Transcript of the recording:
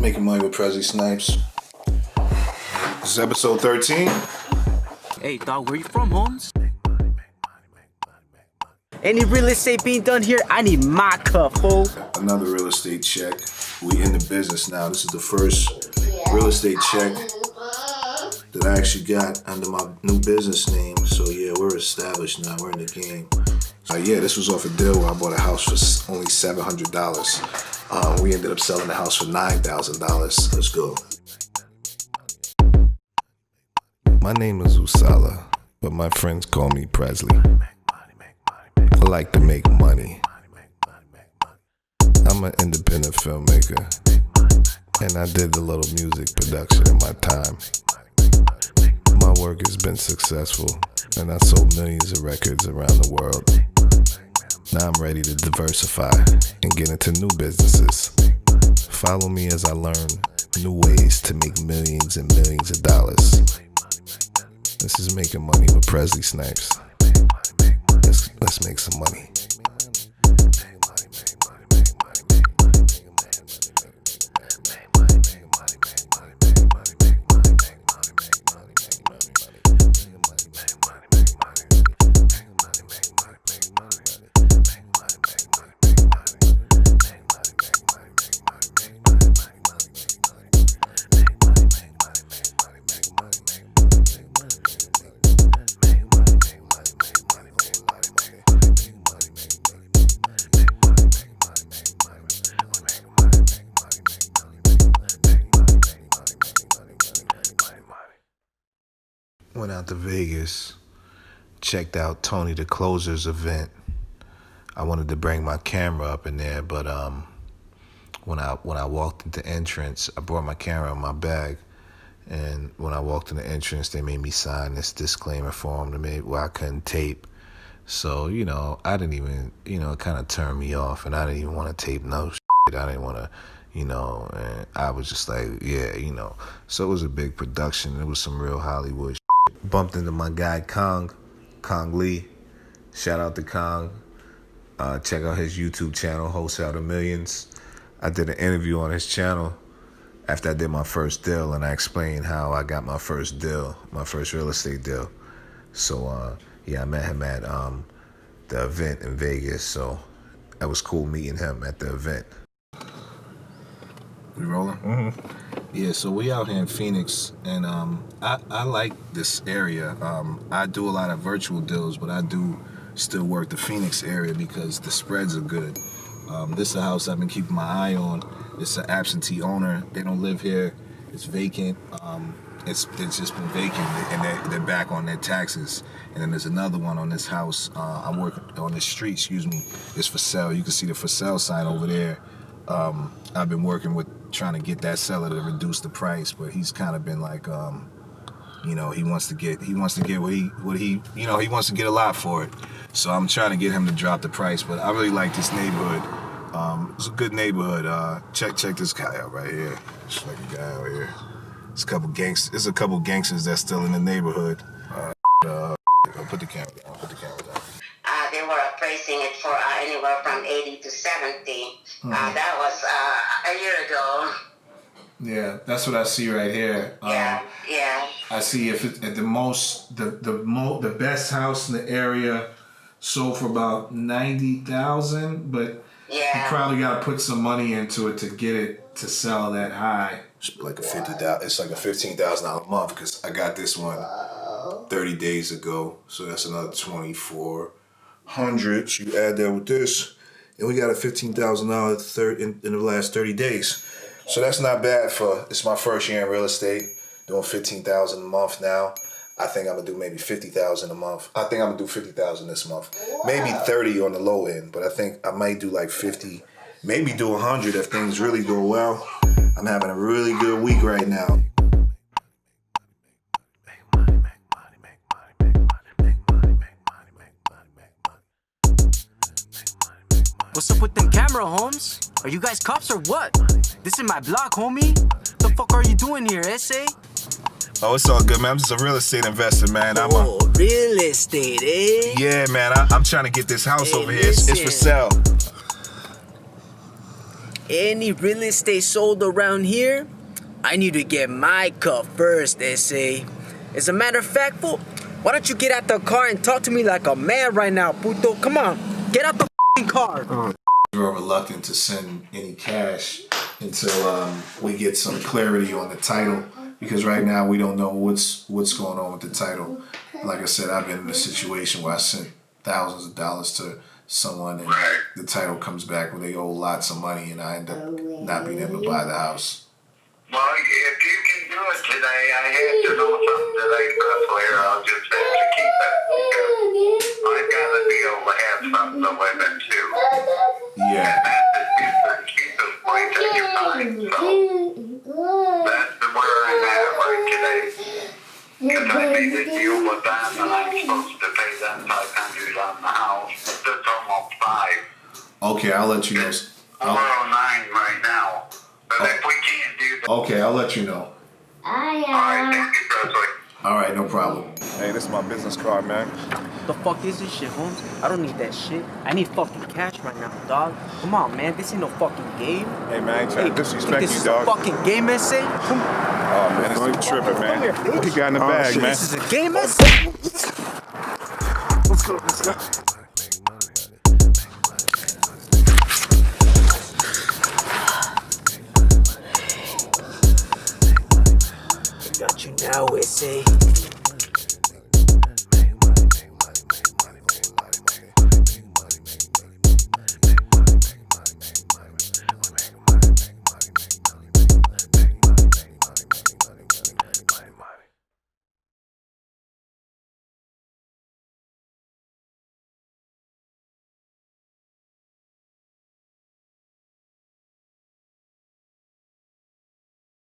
Making Money with Prestley, Snipes. This is episode 13. Hey, dog, where you from, Holmes? Any real estate being done here? I need my cut, fool. Another real estate check. We in the business now. This is the first real estate check that I actually got under my new business name. So yeah, we're established now. We're in the game. Yeah, this was off a deal where I bought a house for only $700. We ended up selling the house for $9,000. Let's go. My name is Wholesale, but my friends call me Prestley. I like to make money. I'm an independent filmmaker, and I did a little music production in my time. My work has been successful, and I sold millions of records around the world. Now I'm ready to diversify and get into new businesses. Follow me as I learn new ways to make millions and millions of dollars. This is Making Money with Prestley Snipes. Let's make some money. Went out to Vegas, checked out Tony the Closer's event. I wanted to bring my camera up in there, but when I walked into entrance, I brought my camera in my bag, and when I walked in the entrance, they made me sign this disclaimer form where I couldn't tape. So, I didn't even, it kind of turned me off, and I didn't even want to tape no shit. I didn't want to, and I was just like, yeah, So it was a big production. It was some real Hollywood shit. Bumped into my guy Kong Lee. Shout out to Kong. Check out his YouTube channel, Wholesale to Millions. I did an interview on his channel after I did my first deal, and I explained how I got my first deal, my first real estate deal. So, I met him at the event in Vegas, so that was cool meeting him at the event. We rolling? Mm-hmm. Yeah, so we out here in Phoenix, and I like this area. I do a lot of virtual deals, but I do still work the Phoenix area because the spreads are good. This is a house I've been keeping my eye on. It's an absentee owner. They don't live here. It's vacant. It's just been vacant, and they're back on their taxes. And then there's another one on this house. I'm working on this street. It's for sale. You can see the for sale sign over there. I've been working with trying to get that seller to reduce the price, but he's kind of been like, he wants to get what he wants to get a lot for it. So I'm trying to get him to drop the price, but I really like this neighborhood. It's a good neighborhood. Check this guy out right here. Just like a guy out here. There's a couple gangsters that's still in the neighborhood. Put the camera down. They were appraising it for anywhere from 80 to 70. That was a year ago. Yeah, that's what I see right here. Yeah. I see if it, at the most, the best house in the area sold for about $90,000, but you probably got to put some money into it to get it to sell that high. It's like it's like a $15,000 a month because I got this one 30 days ago, so that's another $2,400. So you add that with this, and we got a $15,000 in the last 30 days. So that's not bad it's my first year in real estate, doing $15,000 a month now. I think I'm gonna do maybe $50,000 a month. I think I'm gonna do $50,000 this month. Maybe 30 on the low end, but I think I might do like 50, maybe do 100 if things really go well. I'm having a really good week right now. What's up with them camera, Holmes? Are you guys cops or what? This is my block, homie. What the fuck are you doing here, SA? Oh, it's all good, man. I'm just a real estate investor, man. Real estate, eh? Yeah, man. I'm trying to get this house over here. It's for sale. any real estate sold around here, I need to get my cut first, they say. As a matter of fact, fool, why don't you get out the car and talk to me like a man right now, puto? Come on, get out the f***ing car. We're reluctant to send any cash until we get some clarity on the title, because right now we don't know what's going on with the title. Like I said, I've been in a situation where I sent thousands of dollars to someone and the title comes back when they owe lots of money and I end up not being able to buy the house. Well, if you can do it today, I have to know something today, Prestley, or I'll just have to keep it. I've got to be able to have something to live in too. Yeah. And that's the cheapest place I can find. So that's where I'm at right today. Because I made a deal with them and I'm supposed to pay them $500 on the house. It's almost $5. Okay, I'll let you know. 409 right now. But if we can't do that. Okay, I'll let you know. Alright, thank you, Prestley. All right, no problem. Hey, this is my business card, man. The fuck is this shit, Holmes? I don't need that shit. I need fucking cash right now, dog. Come on, man. This ain't no fucking game. Hey, man, I ain't trying to disrespect this you, is dog. a fucking game essay? Come on. Oh, man, it's tripping, man. Come here, bitch. What you got in the bag, Shit, man? this is a game essay? Let's go, let's go. Got you now, essay.